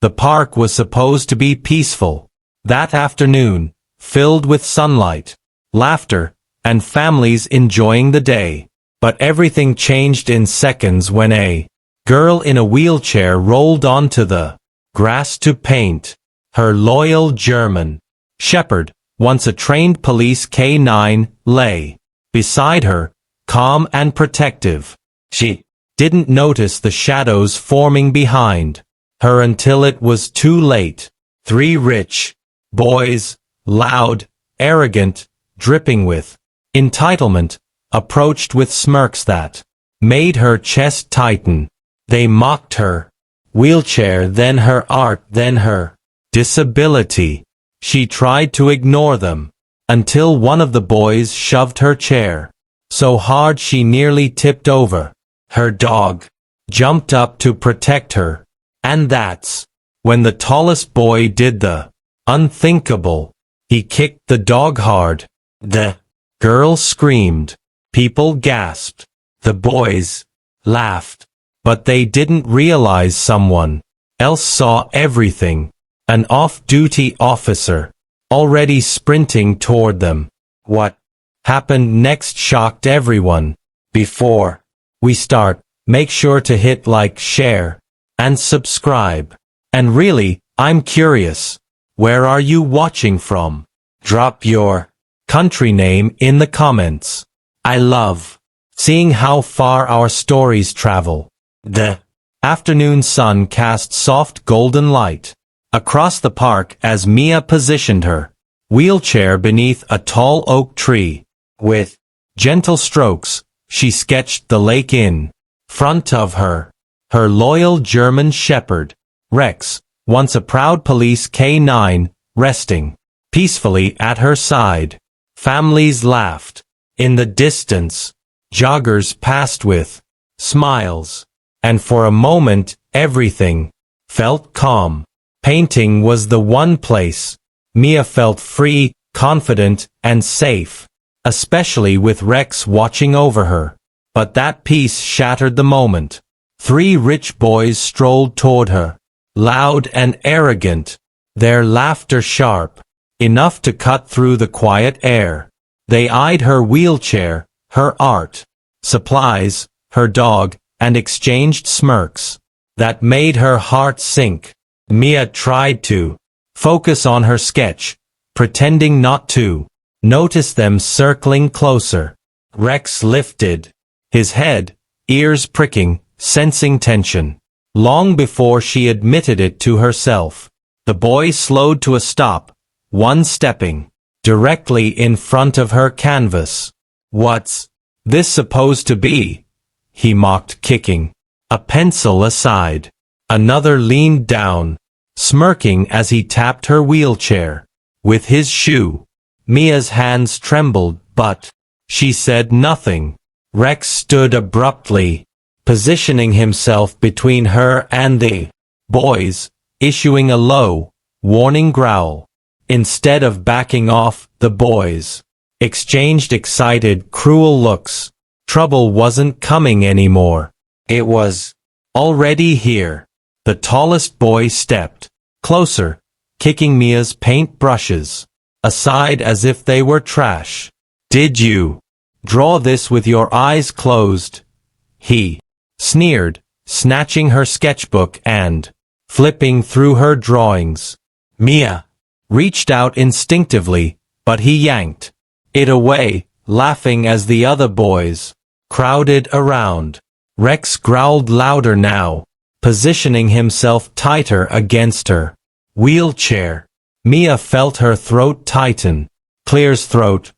The park was supposed to be peaceful. That afternoon, filled with sunlight, laughter, and families enjoying the day. But everything changed in seconds when a girl in a wheelchair rolled onto the grass to paint. Her loyal German shepherd, once a trained police K9, lay beside her, calm and protective. She didn't notice the shadows forming behind her until it was too late. 3 rich boys, loud, arrogant, dripping with entitlement, approached with smirks that made her chest tighten. They mocked her wheelchair, then her art, then her disability. She tried to ignore them, until one of the boys shoved her chair so hard she nearly tipped over. Her dog jumped up to protect her, and that's when the tallest boy did the unthinkable. He kicked the dog hard. The girl screamed. People gasped. The boys laughed. But they didn't realize someone else saw everything. An off-duty officer, already sprinting toward them. What happened next shocked everyone. Before we start, make sure to hit like, share, and subscribe. And really, I'm curious, where are you watching from? Drop your country name in the comments. I love seeing how far our stories travel. The afternoon sun cast soft golden light across the park as Mia positioned her wheelchair beneath a tall oak tree. With gentle strokes, she sketched the lake in front of her. Her loyal German shepherd, Rex, once a proud police K9, resting peacefully at her side. Families laughed. In the distance, joggers passed with smiles. And for a moment, everything felt calm. Painting was the one place Mia felt free, confident, and safe, especially with Rex watching over her. But that peace shattered the moment. 3 rich boys strolled toward her, loud and arrogant, their laughter sharp, enough to cut through the quiet air. They eyed her wheelchair, her art, supplies, her dog, and exchanged smirks that made her heart sink. Mia tried to focus on her sketch, pretending not to notice them circling closer. Rex lifted his head, ears pricking, sensing tension. Long before she admitted it to herself, the boy slowed to a stop, one stepping directly in front of her canvas. "What's this supposed to be?" he mocked, kicking a pencil aside. Another leaned down, smirking as he tapped her wheelchair with his shoe. Mia's hands trembled, but she said nothing. Rex stood abruptly, positioning himself between her and the boys, issuing a low, warning growl. Instead of backing off, the boys exchanged excited, cruel looks. Trouble wasn't coming anymore. It was already here. The tallest boy stepped closer, kicking Mia's paint brushes aside as if they were trash. "Did you draw this with your eyes closed?" he sneered, snatching her sketchbook and flipping through her drawings. Mia reached out instinctively, but he yanked it away, laughing as the other boys crowded around. Rex growled louder now, positioning himself tighter against her wheelchair. Mia felt her throat tighten. "Clear's throat.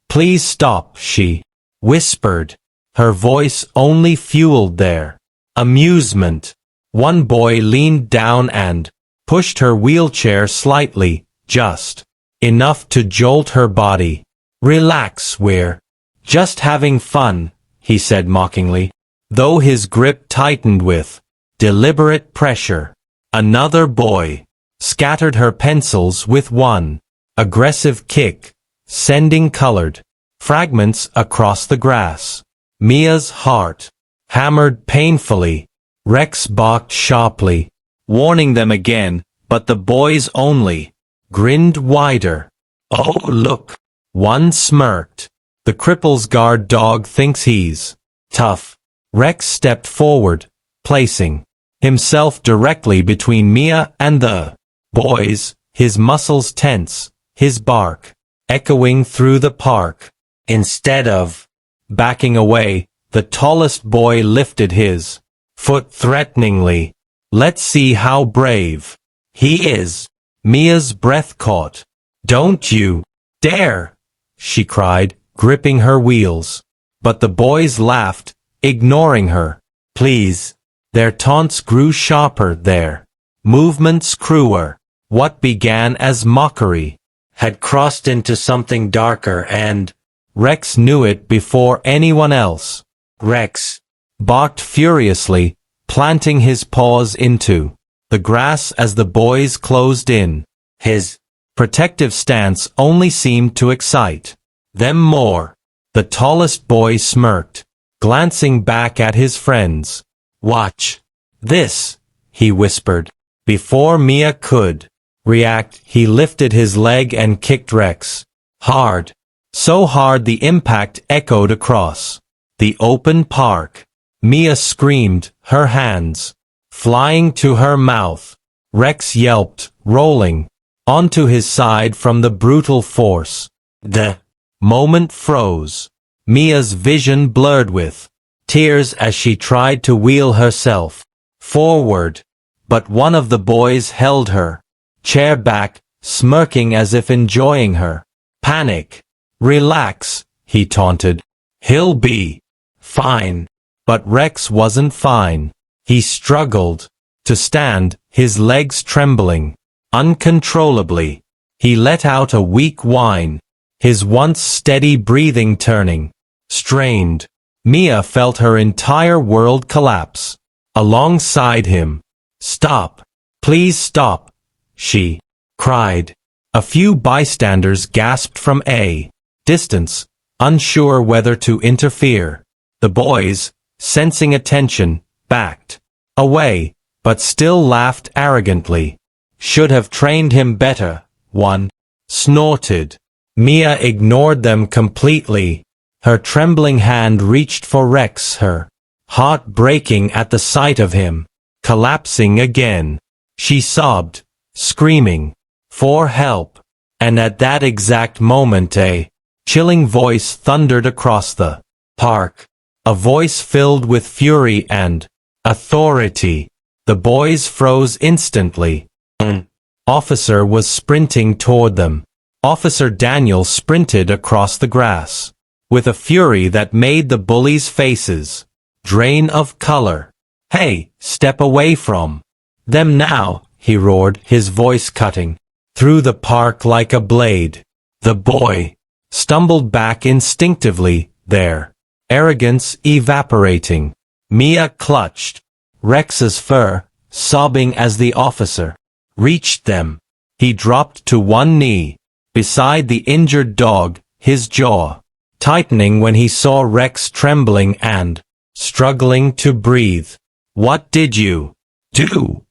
Please stop," she whispered, her voice only fueled their amusement. One boy leaned down and pushed her wheelchair slightly, just enough to jolt her body. "Relax, we're just having fun," he said mockingly, though his grip tightened with deliberate pressure. Another boy scattered her pencils with one aggressive kick, sending colored fragments across the grass. Mia's heart hammered painfully. Rex barked sharply, warning them again, but the boys only grinned wider. "Oh, look," one smirked. "The cripple's guard dog thinks he's tough." Rex stepped forward, placing himself directly between Mia and the boys, his muscles tense, his bark echoing through the park. Instead of backing away, the tallest boy lifted his foot threateningly. "Let's see how brave he is." Mia's breath caught. "Don't you dare," she cried, gripping her wheels. But the boys laughed, ignoring her. "Please." Their taunts grew sharper, their movements crueler. What began as mockery had crossed into something darker, and Rex knew it before anyone else. Rex barked furiously, planting his paws into the grass as the boys closed in. His protective stance only seemed to excite them more. The tallest boy smirked, glancing back at his friends. "Watch this," he whispered. Before Mia could react, he lifted his leg and kicked Rex hard. So hard the impact echoed across the open park. Mia screamed, her hands flying to her mouth. Rex yelped, rolling onto his side from the brutal force. The moment froze. Mia's vision blurred with tears as she tried to wheel herself forward, but one of the boys held her chair back, smirking as if enjoying her panic. "Relax," he taunted. "He'll be fine." But Rex wasn't fine. He struggled to stand, his legs trembling uncontrollably. He let out a weak whine, his once steady breathing turning strained. Mia felt her entire world collapse alongside him. "Stop. Please stop," she cried. A few bystanders gasped from a distance, unsure whether to interfere. The boys, sensing attention, backed away, but still laughed arrogantly. "Should have trained him better," one snorted. Mia ignored them completely. Her trembling hand reached for Rex, her heart breaking at the sight of him collapsing again. She sobbed, screaming for help, and at that exact moment a chilling voice thundered across the park. A voice filled with fury and authority. The boys froze instantly. An officer was sprinting toward them. Officer Daniel sprinted across the grass with a fury that made the bullies' faces drain of color. "Hey, step away from them now," he roared, his voice cutting through the park like a blade. The boy stumbled back instinctively, their arrogance evaporating. Mia clutched Rex's fur, sobbing as the officer reached them. He dropped to one knee beside the injured dog, his jaw tightening when he saw Rex trembling and struggling to breathe. "What did you do?"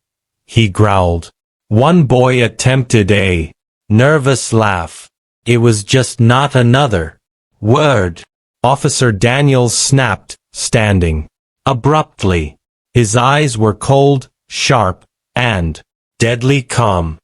he growled. One boy attempted a nervous laugh. "It was just not another word," Officer Daniels snapped, standing abruptly. His eyes were cold, sharp, and deadly calm.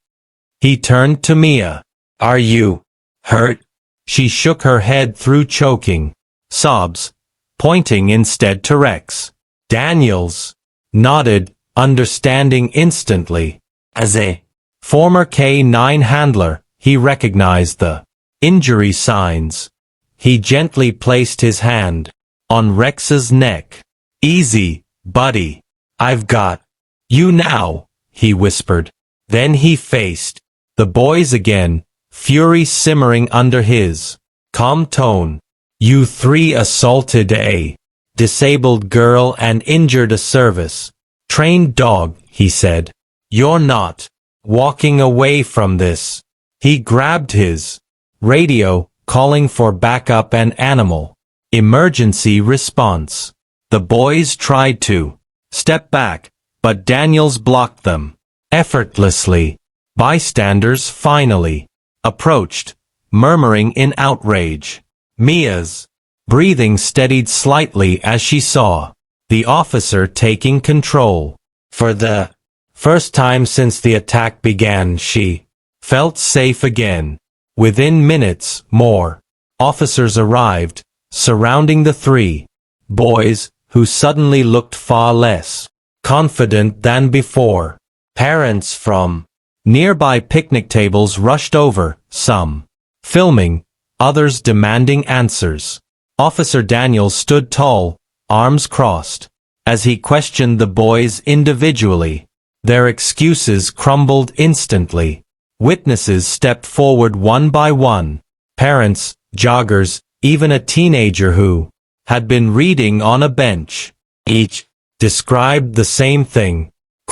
He turned to Mia. "Are you hurt?" She shook her head through choking sobs, pointing instead to Rex. Daniels nodded, understanding instantly. As a former K-9 handler, he recognized the injury signs. He gently placed his hand on Rex's neck. "Easy, buddy. I've got you now," he whispered. Then he faced the boys again, fury simmering under his calm tone. "You three assaulted a disabled girl and injured a service trained dog," he said. "You're not walking away from this." He grabbed his radio, calling for backup and animal emergency response. The boys tried to step back, but Daniels blocked them. effortlessly. Bystanders finally approached, murmuring in outrage. Mia's breathing steadied slightly as she saw the officer taking control. For the first time since the attack began, she felt safe again. Within minutes, more officers arrived, surrounding the three boys, who suddenly looked far less confident than before. Parents from nearby picnic tables rushed over, some filming, others demanding answers. Officer Daniels stood tall, arms crossed, as he questioned the boys individually. Their excuses crumbled instantly. Witnesses stepped forward one by one. Parents, joggers, even a teenager who had been reading on a bench. Each described the same thing: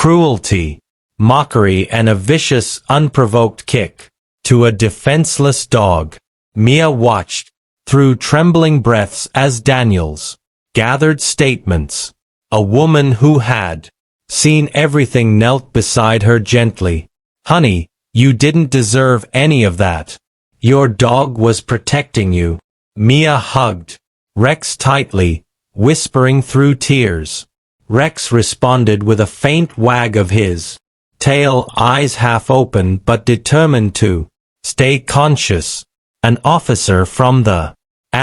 cruelty, mockery, and a vicious, unprovoked kick to a defenseless dog. Mia watched through trembling breaths as Daniels gathered statements. A woman who had seen everything knelt beside her gently. "Honey, you didn't deserve any of that. Your dog was protecting you." Mia hugged Rex tightly, whispering through tears. Rex responded with a faint wag of his tail, eyes half open but determined to stay conscious. An officer from the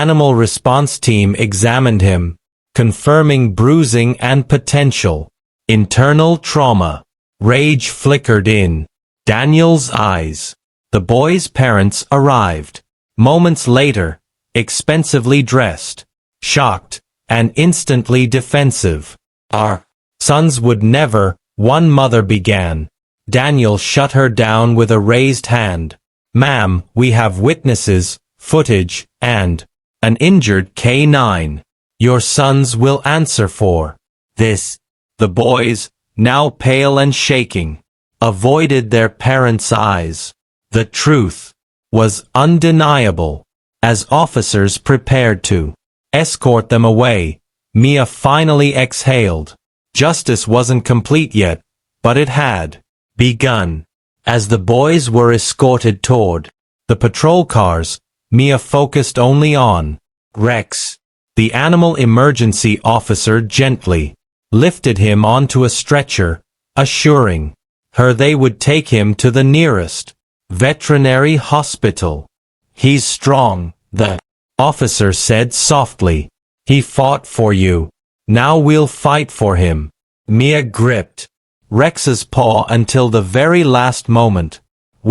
animal response team examined him, confirming bruising and potential internal trauma. Rage flickered in Daniel's eyes. The boys' parents arrived moments later, expensively dressed, shocked, and instantly defensive. "Our sons would never," one mother began. Daniel shut her down with a raised hand. "Ma'am, we have witnesses, footage, and an injured K9. Your sons will answer for this." The boys, now pale and shaking, avoided their parents' eyes. The truth was undeniable. As officers prepared to escort them away, Mia finally exhaled. Justice wasn't complete yet, but it had begun. As the boys were escorted toward the patrol cars, Mia focused only on Rex. The animal emergency officer gently lifted him onto a stretcher, assuring her they would take him to the nearest veterinary hospital. "He's strong," the officer said softly. "He fought for you. Now we'll fight for him." Mia gripped Rex's paw until the very last moment,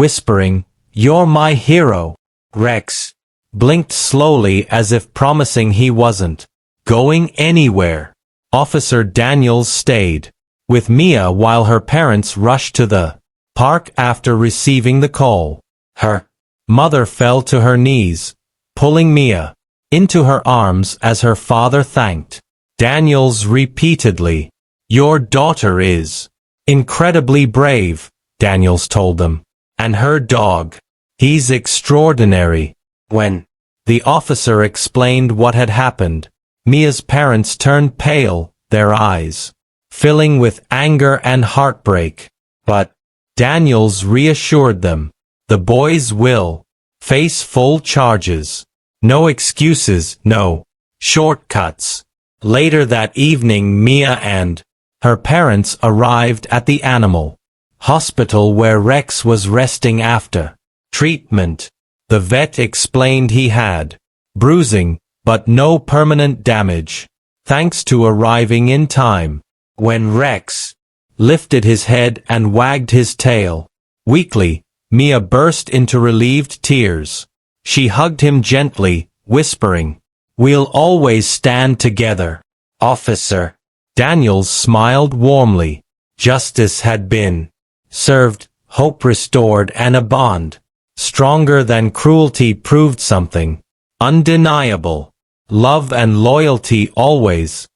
whispering, "You're my hero." Rex blinked slowly as if promising he wasn't going anywhere. Officer Daniels stayed with Mia while her parents rushed to the park after receiving the call. Her mother fell to her knees, pulling Mia into her arms as her father thanked Daniels repeatedly. "Your daughter is incredibly brave," Daniels told them. "And her dog. He's extraordinary." When the officer explained what had happened, Mia's parents turned pale, their eyes filling with anger and heartbreak. But Daniels reassured them. The boys will face full charges. No excuses, no shortcuts. Later that evening, Mia and her parents arrived at the animal hospital where Rex was resting after treatment. The vet explained he had bruising, but no permanent damage, thanks to arriving in time. When Rex lifted his head and wagged his tail weakly, Mia burst into relieved tears. She hugged him gently, whispering, "We'll always stand together, officer." Daniels smiled warmly. Justice had been served, hope restored, and a bond stronger than cruelty proved something undeniable. Love and loyalty always